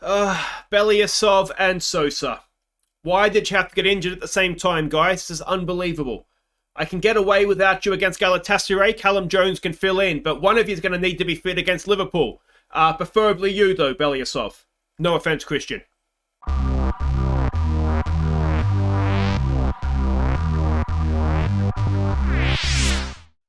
Belyasov and Sosa. Why did you have to get injured at the same time, guys? This is unbelievable. I can get away without you against Galatasaray. Callum Jones can fill in, but one of you is going to need to be fit against Liverpool. Preferably you, though, Belyasov. No offense, Christian.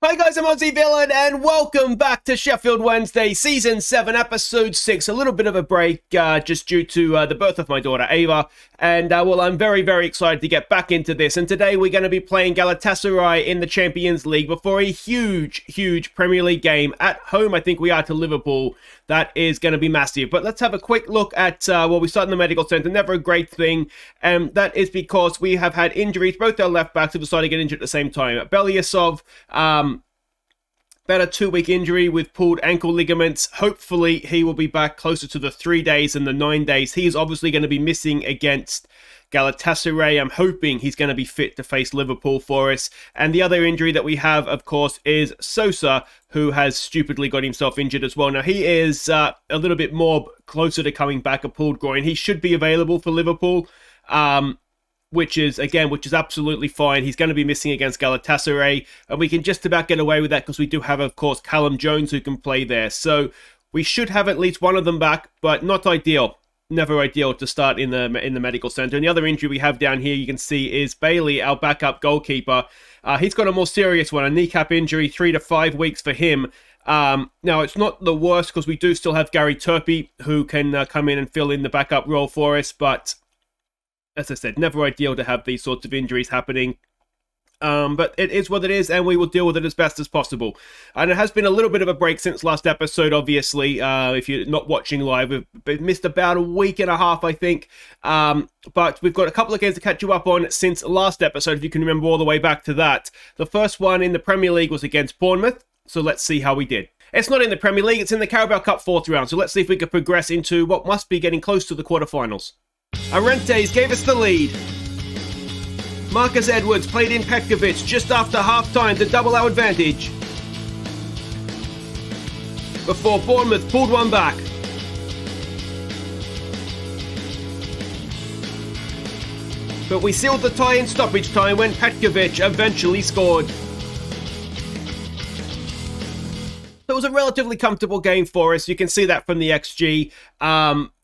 Hi guys, I'm Aussie Villain and welcome back to Sheffield Wednesday, Season 7, Episode 6. A little bit of a break just due to the birth of my daughter Ava. And well, I'm very, very excited to get back into this. And today we're going to be playing Galatasaray in the Champions League before a huge, huge Premier League game. At home, I think we are to Liverpool. That is going to be massive. But let's have a quick look at, we start in the medical centre. Never a great thing. And that is because we have had injuries. Both our left backs have decided to get injured at the same time. Belyasov, about a 2-week injury with pulled ankle ligaments. Hopefully, he will be back closer to the 3 days than the 9 days. He is obviously going to be missing against Galatasaray. I'm hoping he's going to be fit to face Liverpool for us. And the other injury that we have, of course, is Sosa, who has stupidly got himself injured as well. Now, he is a little bit more closer to coming back, a pulled groin. He should be available for Liverpool. Which is absolutely fine. He's going to be missing against Galatasaray, and we can just about get away with that because we do have, of course, Callum Jones who can play there. So we should have at least one of them back, but not ideal. Never ideal to start in the medical centre. And the other injury we have down here, you can see, is Bailey, our backup goalkeeper. He's got a more serious one, a kneecap injury, 3 to 5 weeks for him. Now, it's not the worst because we do still have Gary Turpie who can come in and fill in the backup role for us, but as I said, never ideal to have these sorts of injuries happening. But it is what it is, and we will deal with it as best as possible. And it has been a little bit of a break since last episode, obviously. If you're not watching live, we've missed about a week and a half, I think. But we've got a couple of games to catch you up on since last episode, if you can remember all the way back to that. The first one in the Premier League was against Bournemouth, so let's see how we did. It's not in the Premier League, it's in the Carabao Cup 4th round, so let's see if we can progress into what must be getting close to the quarterfinals. Arentes gave us the lead. Marcus Edwards played in Petkovic just after half-time to double our advantage, before Bournemouth pulled one back. But we sealed the tie in stoppage time when Petkovic eventually scored. It was a relatively comfortable game for us. You can see that from the XG.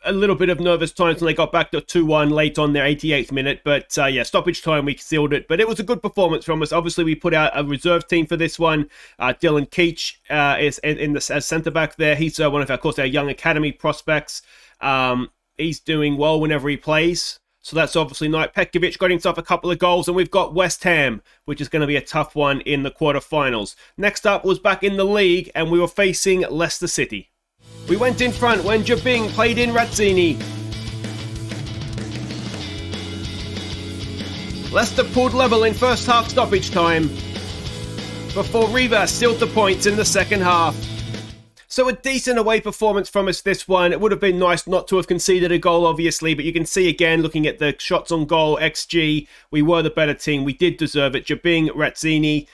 A little bit of nervous times when they got back to 2-1 late on their 88th minute. But yeah, stoppage time, we sealed it. But it was a good performance from us. Obviously, we put out a reserve team for this one. Dylan Keach is as centre-back there. He's one of, of course, our young academy prospects. He's doing well whenever he plays. So that's obviously nice. Petkovic got himself a couple of goals, and we've got West Ham, which is going to be a tough one in the quarterfinals. Next up was back in the league, and we were facing Leicester City. We went in front when Jabing played in Razzini. Leicester pulled level in first half stoppage time, before Rivas sealed the points in the second half. So a decent away performance from us this one. It would have been nice not to have conceded a goal, obviously, but you can see again, looking at the shots on goal, XG, we were the better team. We did deserve it. Jabing, Razzini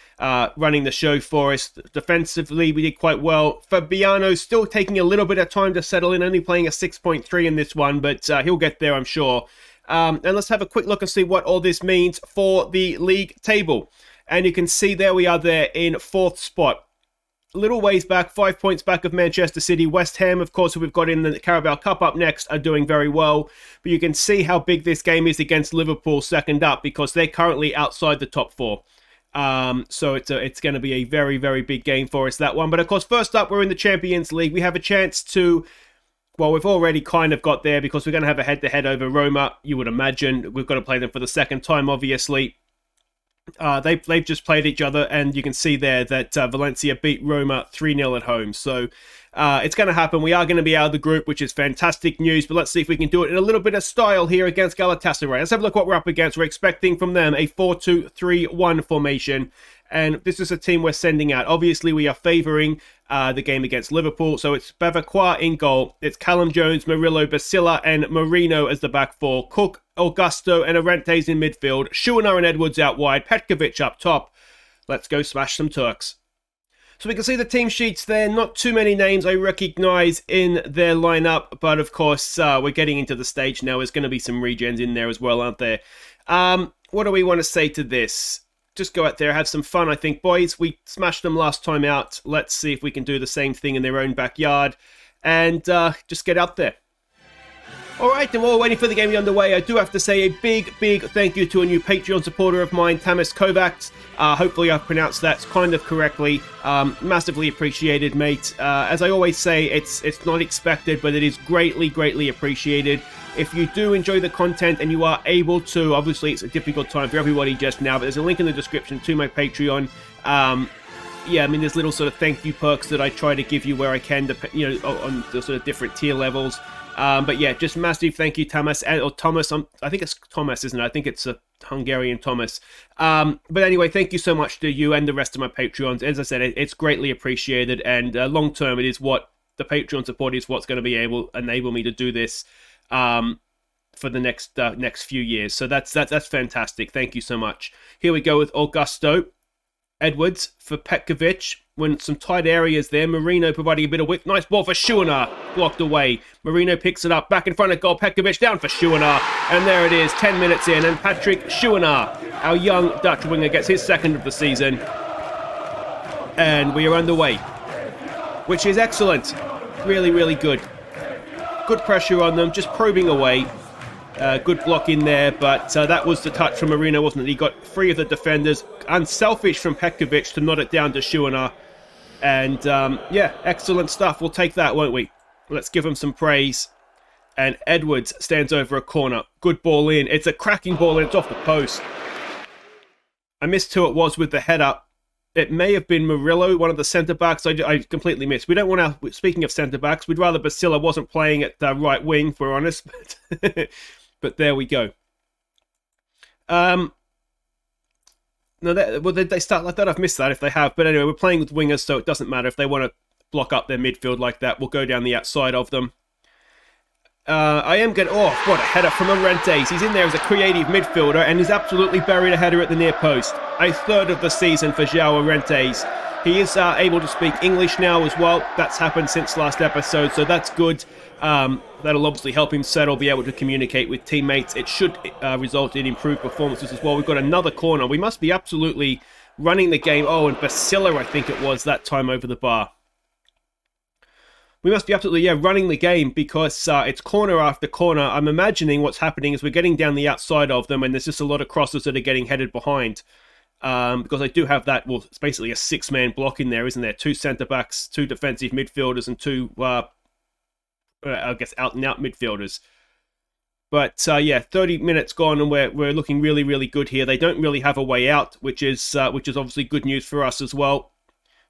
running the show for us. Defensively, we did quite well. Fabiano still taking a little bit of time to settle in, only playing a 6.3 in this one, but he'll get there, I'm sure. And let's have a quick look and see what all this means for the league table. And you can see there we are there in 4th spot. Little ways back, 5 points back of Manchester City. West Ham, of course, who we've got in the Carabao Cup up next, are doing very well. But you can see how big this game is against Liverpool second up, because they're currently outside the top 4. So it's going to be a very, very big game for us, that one. But of course, first up, we're in the Champions League. We have a chance to, well, we've already kind of got there because we're going to have a head-to-head over Roma, you would imagine. We've got to play them for the second time, obviously. They've just played each other, and you can see there that Valencia beat Roma 3-0 at home. So it's going to happen. We are going to be out of the group, which is fantastic news. But let's see if we can do it in a little bit of style here against Galatasaray. Let's have a look what we're up against. We're expecting from them a 4-2-3-1 formation. And this is a team we're sending out. Obviously, we are favouring the game against Liverpool. So it's Bavacqua in goal. It's Callum Jones, Murillo, Basila, and Marino as the back four. Cook, Augusto, and Arentes in midfield. Schuener and Edwards out wide. Petkovic up top. Let's go smash some Turks. So we can see the team sheets there. Not too many names I recognize in their lineup, but of course, we're getting into the stage now. There's going to be some regens in there as well, aren't there? What do we want to say to this? Just go out there, have some fun, I think, boys. We smashed them last time out. Let's see if we can do the same thing in their own backyard and just get out there. All right, and while we're waiting for the game to be underway, I do have to say a big thank you to a new Patreon supporter of mine, Tamas Kovacs. Hopefully I've pronounced that kind of correctly. Massively appreciated, mate. As I always say, it's not expected, but it is greatly appreciated. If you do enjoy the content and you are able to, obviously it's a difficult time for everybody just now, but there's a link in the description to my Patreon. Yeah, I mean, there's little sort of thank you perks that I try to give you where I can, on the sort of different tier levels. But yeah, just massive thank you, Tamas, or Thomas. I think it's Thomas, isn't it? I think it's a Hungarian Thomas. But anyway, thank you so much to you and the rest of my Patreons. As I said, it's greatly appreciated, and long term, it is what the Patreon support is what's going to enable me to do this for the next few years. So that's fantastic. Thank you so much. Here we go with Augusto. Edwards for Petkovic. When some tight areas there. Marino providing a bit of width. Nice ball for Schuener. Blocked away. Marino picks it up. Back in front of goal. Petkovic down for Schuener. And there it is. 10 minutes in. And Patrick Schuener, our young Dutch winger, gets his second of the season. And we are underway. Which is excellent. Really good. Good pressure on them. Just probing away. Good block in there, but that was the touch from Marino, wasn't it? He got three of the defenders. Unselfish from Petkovic to nod it down to Schuener. And yeah, excellent stuff. We'll take that, won't we? Let's give him some praise. And Edwards stands over a corner. Good ball in. It's a cracking ball and it's off the post. I missed who it was with the head up. It may have been Murillo, one of the centre-backs. I completely missed. We don't want to... Speaking of centre-backs, we'd rather Basila wasn't playing at right wing, if we're honest. But there we go. No, they start like that. I've missed that if they have. But anyway, we're playing with wingers, so it doesn't matter. If they want to block up their midfield like that, we'll go down the outside of them. I am going to... Oh, what a header from Orentes. He's in there as a creative midfielder and he's absolutely buried a header at the near post. A third of the season for João Orentes. He is able to speak English now as well. That's happened since last episode, so that's good. That'll obviously help him settle, be able to communicate with teammates. It should result in improved performances as well. We've got another corner. We must be absolutely running the game. Oh, and Basila, I think it was, that time over the bar. We must be absolutely, running the game because it's corner after corner. I'm imagining what's happening is we're getting down the outside of them and there's just a lot of crosses that are getting headed behind. Because I do have that, well, it's basically a six-man block in there, isn't there? Two centre-backs, two defensive midfielders, and two, I guess, out-and-out midfielders. But, 30 minutes gone, and we're looking really good here. They don't really have a way out, which is obviously good news for us as well.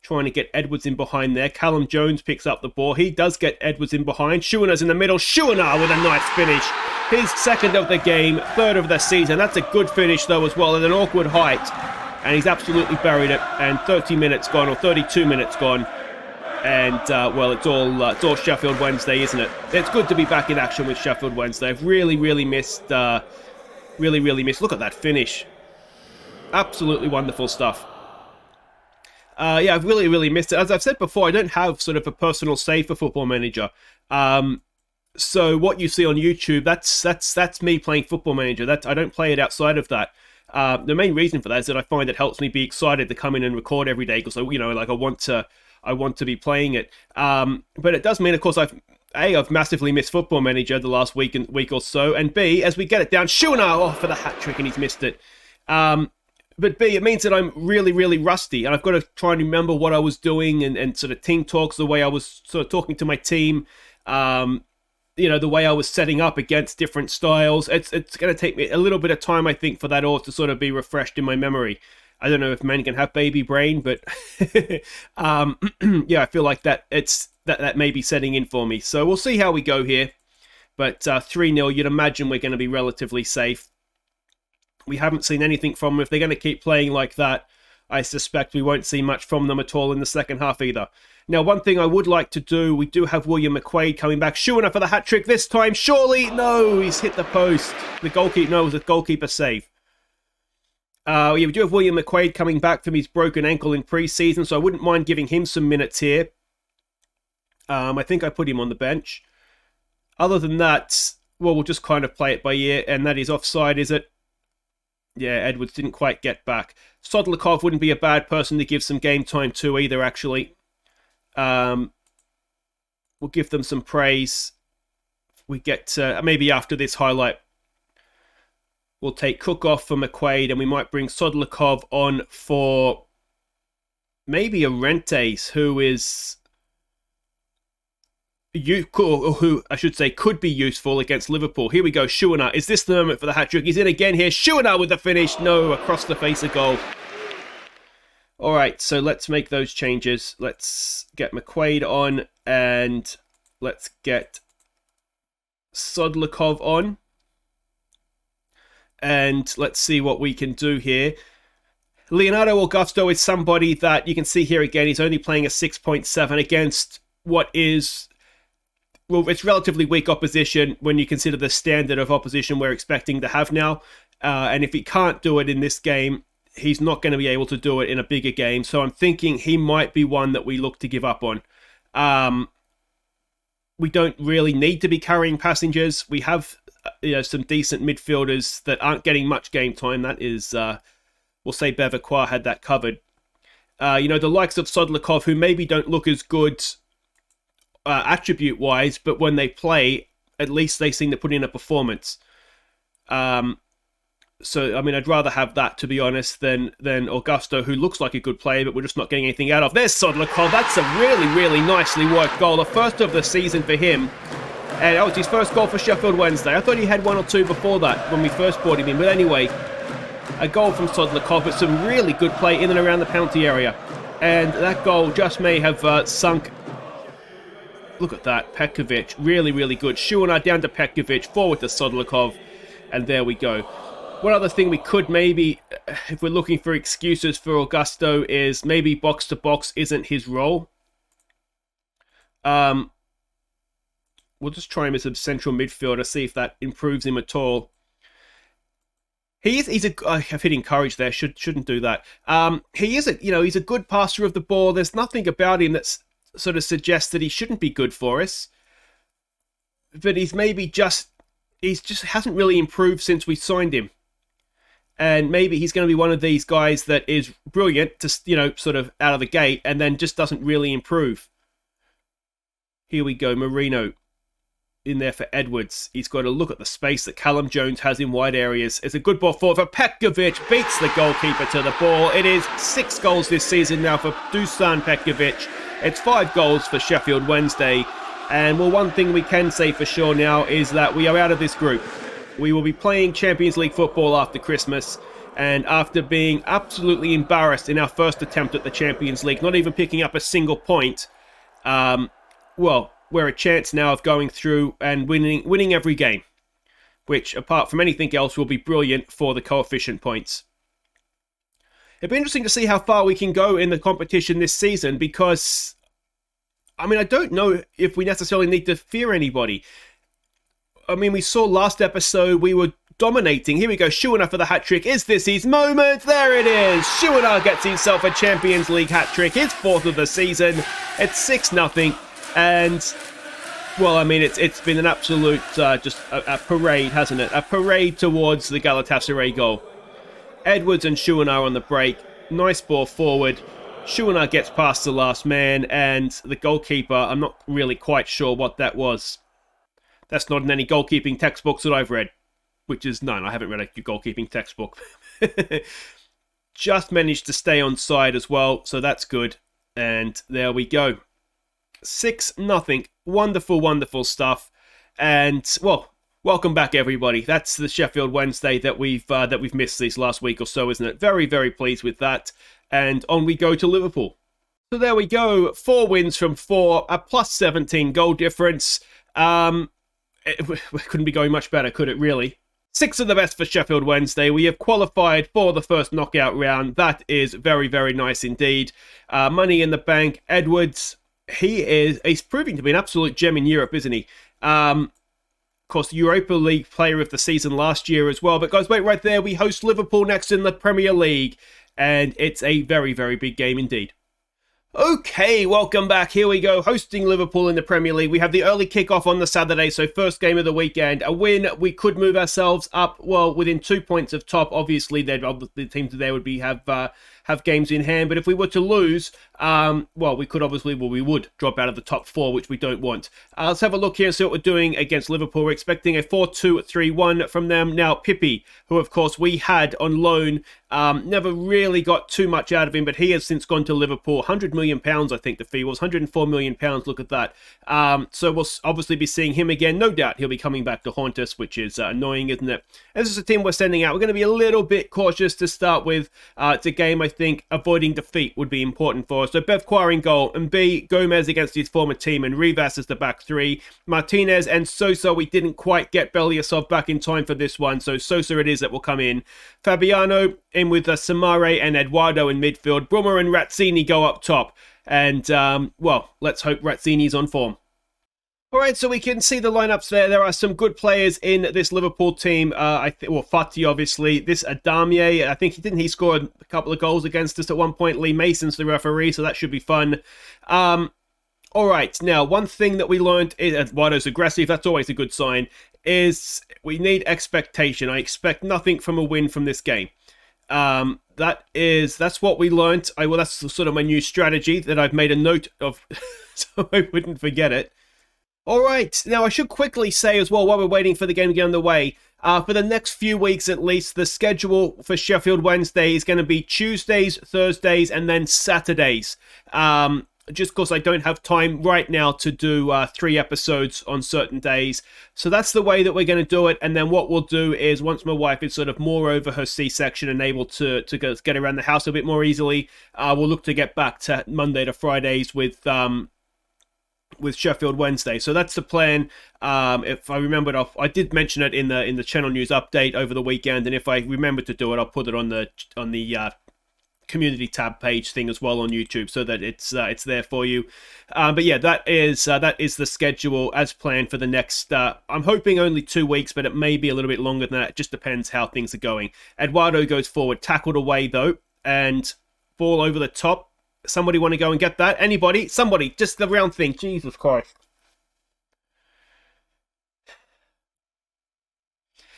Trying to get Edwards in behind there. Callum Jones picks up the ball. He does get Edwards in behind. Schuener's in the middle. Schuener with a nice finish. His second of the game, third of the season. That's a good finish, though, as well, at an awkward height. And he's absolutely buried it. And 30 minutes gone, or 32 minutes gone. And, well, it's all Sheffield Wednesday, isn't it? It's good to be back in action with Sheffield Wednesday. I've really missed... Really missed... Look at that finish. Absolutely wonderful stuff. I've really missed it. As I've said before, I don't have sort of a personal save for Football Manager. So what you see on YouTube, that's me playing Football Manager. I don't play it outside of that. The main reason for that is that I find it helps me be excited to come in and record every day because I want to be playing it. But it does mean, of course, I've massively missed Football Manager the last week or so, and B, as we get it down, Schuener for the hat trick and he's missed it. But B, it means that I'm really rusty, and I've got to try and remember what I was doing and sort of team talks, the way I was sort of talking to my team, the way I was setting up against different styles. It's going to take me a little bit of time, I think, for that all to sort of be refreshed in my memory. I don't know if men can have baby brain, but I feel like that may be setting in for me. So we'll see how we go here. But 3-0, you'd imagine we're going to be relatively safe. We haven't seen anything from them. If they're going to keep playing like that, I suspect we won't see much from them at all in the second half either. Now, one thing I would like to do, we do have William McQuaid coming back. Schuener for the hat-trick this time. Surely, no, he's hit the post. The goalkeeper, no, it was a goalkeeper save. Yeah, we do have William McQuaid coming back from his broken ankle in pre-season, so I wouldn't mind giving him some minutes here. I think I put him on the bench. Other than that, well, we'll just kind of play it by ear, and that is offside, is it? Yeah, Edwards didn't quite get back. Sodlikov wouldn't be a bad person to give some game time to either, actually. We'll give them some praise. We get, maybe after this highlight, we'll take Cook off for McQuaid, and we might bring Sodlikov on for maybe Arentes, who is... who I should say could be useful against Liverpool. Here we go, Schuener. Is this the moment for the hat-trick? He's in again here. Schuener with the finish. No, across the face of goal. All right, so let's make those changes. Let's get McQuaid on, and let's get Sodlikov on. And let's see what we can do here. Leonardo Augusto is somebody that you can see here again. He's only playing a 6.7 against what is... well, it's relatively weak opposition when you consider the standard of opposition we're expecting to have now. And if he can't do it in this game, he's not going to be able to do it in a bigger game. So I'm thinking he might be one that we look to give up on. We don't really need to be carrying passengers. We have some decent midfielders that aren't getting much game time. That is, we'll say Bevilacqua had that covered. The likes of Sodlikov, who maybe don't look as good attribute-wise, but when they play, at least they seem to put in a performance. So, I mean, I'd rather have that, to be honest, than Augusto, who looks like a good player, but we're just not getting anything out of. There's Sodlikov. That's a really, really nicely worked goal. The first of the season for him. And that was his first goal for Sheffield Wednesday. I thought he had one or two before that when we first brought him in. But anyway, a goal from Sodlikov. It's some really good play in and around the penalty area. And that goal just may have sunk. Look at that. Petkovic. Really, really good. Schuener down to Petkovic. Forward to Sodlikov. And there we go. One other thing we could maybe, if we're looking for excuses for Augusto, is maybe box-to-box isn't his role. We'll just try him as a central midfielder, see if that improves him at all. He's I've hit encourage there. Shouldn't do that. He's a good passer of the ball. There's nothing about him that sort of suggests that he shouldn't be good for us. But he's just hasn't really improved since we signed him. And maybe he's going to be one of these guys that is brilliant to, sort of out of the gate, and then just doesn't really improve. Here we go, Marino in there for Edwards. He's got to look at the space that Callum Jones has in wide areas. It's a good ball forward for Petkovic. Beats the goalkeeper to the ball. It is 6 goals this season now for Dusan Petkovic. It's 5 goals for Sheffield Wednesday. And well, one thing we can say for sure now is that we are out of this group. We will be playing Champions League football after Christmas. And after being absolutely embarrassed in our first attempt at the Champions League, not even picking up a single point, we're a chance now of going through and winning every game, which, apart from anything else, will be brilliant for the coefficient points. It'd be interesting to see how far we can go in the competition this season, because, I mean, I don't know if we necessarily need to fear anybody. I mean, we saw last episode we were dominating. Here we go, Schuener for the hat-trick. Is this his moment? There it is. Schuener gets himself a Champions League hat-trick, his 4th of the season. It's 6-0. And, well, I mean, it's been an absolute, just a parade, hasn't it? A parade towards the Galatasaray goal. Edwards and Schuener on the break. Nice ball forward. Schuener gets past the last man, and the goalkeeper, I'm not really quite sure what that was. That's not in any goalkeeping textbooks that I've read. Which is none. I haven't read a goalkeeping textbook. Just managed to stay on side as well, so that's good. And there we go. 6-0. Wonderful, wonderful stuff. And, well, welcome back, everybody. That's the Sheffield Wednesday that we've missed these last week or so, isn't it? Very, very pleased with that. And on we go to Liverpool. So there we go. 4 wins from 4, a plus 17 goal difference. It couldn't be going much better, could it, really? 6 of the best for Sheffield Wednesday. We have qualified for the first knockout round. That is very, very nice indeed. Money in the bank. Edwards, he's proving to be an absolute gem in Europe, isn't he? Of course, Europa League player of the season last year as well. But guys, wait right there. We host Liverpool next in the Premier League. And it's a very, very big game indeed. Okay, welcome back. Here we go, hosting Liverpool in the Premier League. We have the early kickoff on the Saturday, so first game of the weekend. A win, we could move ourselves up, well, within 2 points of top. Obviously, the teams there would have games in hand, but if we were to lose, we would drop out of the top 4, which we don't want. Let's have a look here and see what we're doing against Liverpool. We're expecting a 4-2-3-1 from them. Now, Pippi, who of course we had on loan, never really got too much out of him, but he has since gone to Liverpool. £100 million, I think the fee was. £104 million, look at that. So we'll obviously be seeing him again. No doubt he'll be coming back to haunt us, which is annoying, isn't it? This is a team we're sending out. We're going to be a little bit cautious to start with. It's a game, I think, avoiding defeat would be important for us. So Bev Quire in goal, and B, Gomez against his former team, and Rivas as the back 3. Martinez and Sosa, we didn't quite get Belyasov back in time for this one, so Sosa it is that will come in. Fabiano in with Samare and Eduardo in midfield. Brummer and Razzini go up top. And, let's hope Razzini's on form. All right, so we can see the lineups there. There are some good players in this Liverpool team. Fati, obviously. This Adamye, I think he scored a couple of goals against us at one point. Lee Mason's the referee, so that should be fun. All right, now, one thing that we learned is Eduardo's aggressive. That's always a good sign. Is we need expectation. I expect nothing from a win from this game. That's what we learned. That's sort of my new strategy that I've made a note of so I wouldn't forget it. All right, now I should quickly say as well, while we're waiting for the game to get underway, for the next few weeks at least, the schedule for Sheffield Wednesday is going to be Tuesdays, Thursdays, and then Saturdays. Just because I don't have time right now to do 3 episodes on certain days. So that's the way that we're going to do it. And then what we'll do is, once my wife is sort of more over her C-section and able to get around the house a bit more easily, we'll look to get back to Monday to Fridays with Sheffield Wednesday. So that's the plan. If I remembered, I did mention it in the channel news update over the weekend, and if I remember to do it, I'll put it on the community tab page thing as well on YouTube, so that it's there for you. But yeah, that is the schedule as planned for the next. I'm hoping only 2 weeks, but it may be a little bit longer than that. It just depends how things are going. Eduardo goes forward, tackled away though, and ball over the top. Somebody want to go and get that? Anybody? Somebody? Just the round thing. Jesus Christ.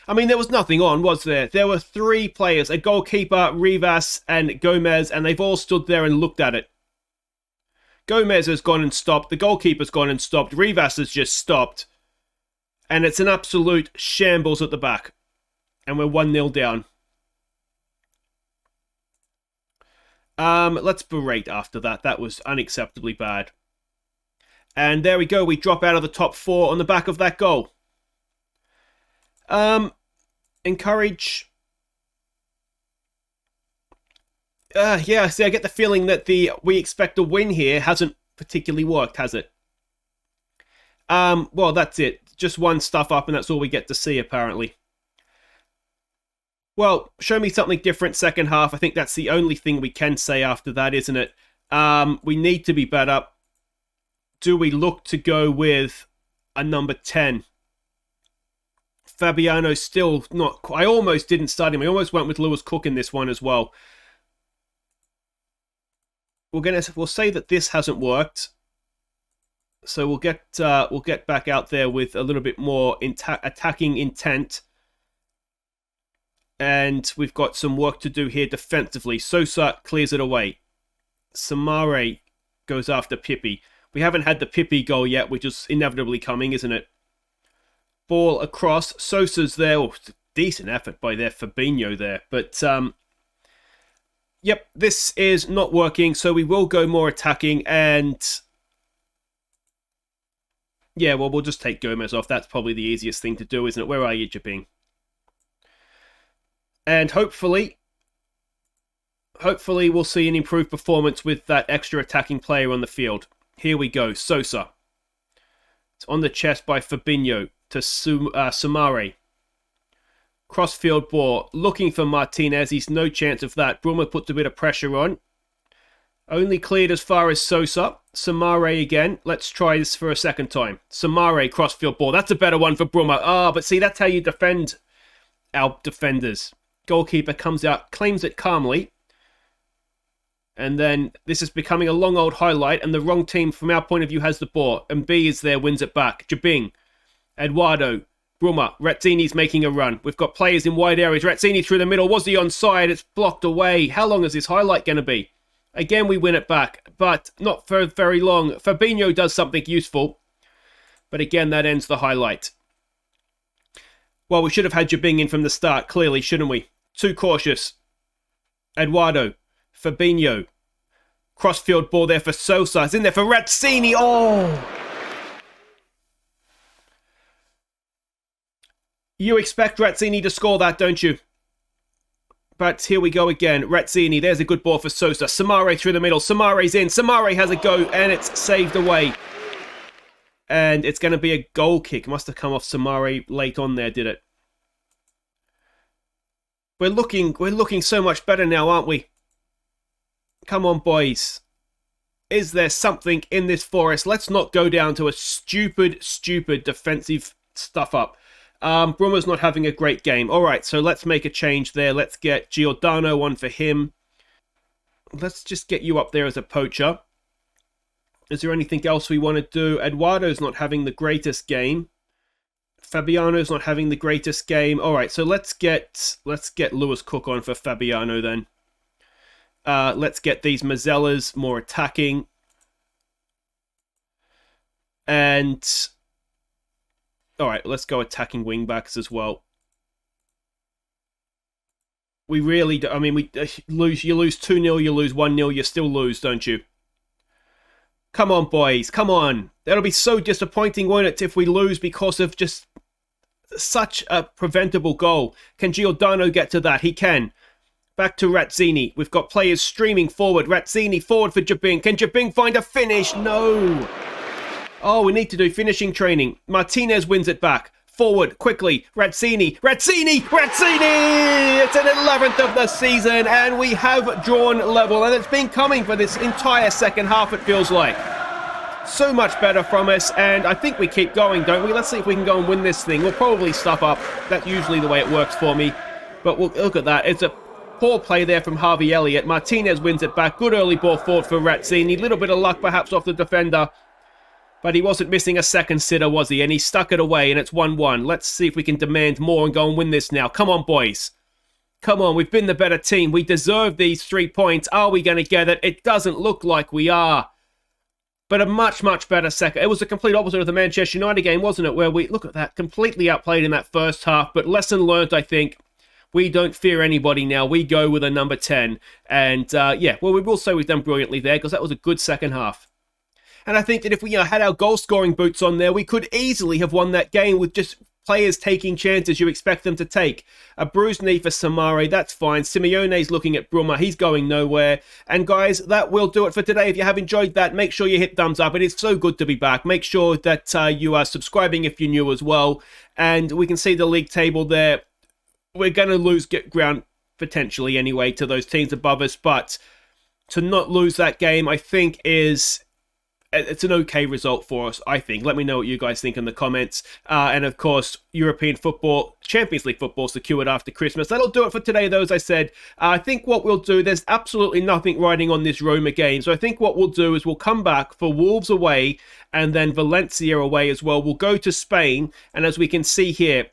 I mean, there was nothing on, was there? There were 3 players, a goalkeeper, Rivas, and Gomez, and they've all stood there and looked at it. Gomez has gone and stopped. The goalkeeper's gone and stopped. Rivas has just stopped. And it's an absolute shambles at the back. And we're 1-0 down. Let's berate after that. That was unacceptably bad. And there we go. We drop out of the top 4 on the back of that goal. Encourage. Yeah, see, I get the feeling that we expect a win here hasn't particularly worked, has it? Well, that's it. Just one stuff up, and that's all we get to see, apparently. Well, show me something different second half. I think that's the only thing we can say after that, isn't it? We need to be better. Do we look to go with a number 10? Fabiano still not... I almost didn't start him. I almost went with Lewis Cook in this one as well. We'll say that this hasn't worked. So we'll get back out there with a little bit more attacking intent. And we've got some work to do here defensively. Sosa clears it away. Samare goes after Pippi. We haven't had the Pippi goal yet, which is inevitably coming, isn't it? Ball across. Sosa's there. Oh, decent effort by their Fabinho there. But, yep, this is not working. So we will go more attacking. And, yeah, well, we'll just take Gomez off. That's probably the easiest thing to do, isn't it? Where are you, Jabing? And hopefully we'll see an improved performance with that extra attacking player on the field. Here we go, Sosa. It's on the chest by Fabinho to Samare. Crossfield ball, looking for Martinez. He's no chance of that. Brummer puts a bit of pressure on. Only cleared as far as Sosa. Samare again. Let's try this for a second time. Samare, crossfield ball. That's a better one for Bruma. But see, that's how you defend our defenders. Goalkeeper comes out, claims it calmly. And then this is becoming a long old highlight, and the wrong team from our point of view has the ball. And B is there, wins it back. Jabing, Eduardo, Bruma, Razzini's making a run. We've got players in wide areas. Razzini through the middle. Was he onside? It's blocked away. How long is this highlight going to be? Again, we win it back, but not for very long. Fabinho does something useful, but again, that ends the highlight. Well, we should have had Jabing in from the start, clearly, shouldn't we? Too cautious. Eduardo, Fabinho. Crossfield ball there for Sosa. It's in there for Razzini. Oh! You expect Razzini to score that, don't you? But here we go again. Razzini, there's a good ball for Sosa. Samare through the middle. Samare's in. Samare has a go, and it's saved away. And it's going to be a goal kick. Must have come off Samare late on there, did it? We're looking so much better now, aren't we? Come on, boys. Is there something in this for us? Let's not go down to a stupid defensive stuff up. Bruma's not having a great game. All right, so let's make a change there. Let's get Giordano on for him. Let's just get you up there as a poacher. Is there anything else we want to do? Eduardo's not having the greatest game. Fabiano's not having the greatest game. All right, so let's get Lewis Cook on for Fabiano then. Let's get these Mazzellas more attacking. And all right, let's go attacking wingbacks as well. We really do. I mean, you lose 2-0, you lose 1-0, you still lose, don't you? Come on, boys, come on. That'll be so disappointing, won't it, if we lose because of just such a preventable goal. Can Giordano get to that? He can. Back to Razzini. We've got players streaming forward. Razzini forward for Jabing. Can Jabing find a finish? No. Oh, we need to do finishing training. Martinez wins it back. Forward, quickly. Razzini. Razzini! Razzini! It's an 11th of the season, and we have drawn level. And it's been coming for this entire second half, it feels like. So much better from us, and I think we keep going, don't we? Let's see if we can go and win this thing. We'll probably stuff up. That's usually the way it works for me. But we'll look at that. It's a poor play there from Harvey Elliott. Martinez wins it back. Good early ball forward for Razzini. Little bit of luck perhaps off the defender. But he wasn't missing a second sitter, was he? And he stuck it away, and it's 1-1. Let's see if we can demand more and go and win this now. Come on, boys. Come on, we've been the better team. We deserve these 3 points. Are we going to get it? It doesn't look like we are. But a much, much better second. It was the complete opposite of the Manchester United game, wasn't it? Where we, look at that, completely outplayed in that first half. But lesson learned, I think. We don't fear anybody now. We go with a number 10. And, yeah, well, we will say we've done brilliantly there because that was a good second half. And I think that if we had our goal-scoring boots on there, we could easily have won that game with just players taking chances you expect them to take. A bruised knee for Samare, that's fine. Simeone's looking at Bruma, he's going nowhere. And guys, that will do it for today. If you have enjoyed that, make sure you hit thumbs up. It is so good to be back. Make sure that you are subscribing if you're new as well. And we can see the league table there. We're going to lose ground potentially anyway to those teams above us. But to not lose that game, I think it's an okay result for us, I think. Let me know what you guys think in the comments. And of course, European football, Champions League football secured after Christmas. That'll do it for today, though, as I said. I think what we'll do, there's absolutely nothing riding on this Roma game. So I think what we'll do is we'll come back for Wolves away and then Valencia away as well. We'll go to Spain. And as we can see here,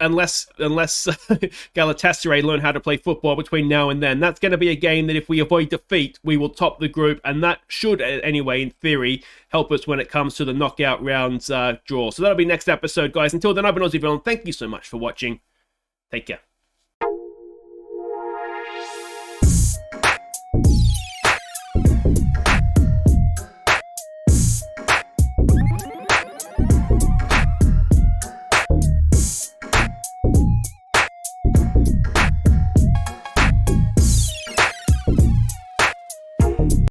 unless Galatasaray learn how to play football between now and then. That's going to be a game that if we avoid defeat, we will top the group, and that should, anyway, in theory, help us when it comes to the knockout rounds draw. So that'll be next episode, guys. Until then, I've been Aussie Villain. Thank you so much for watching. Take care.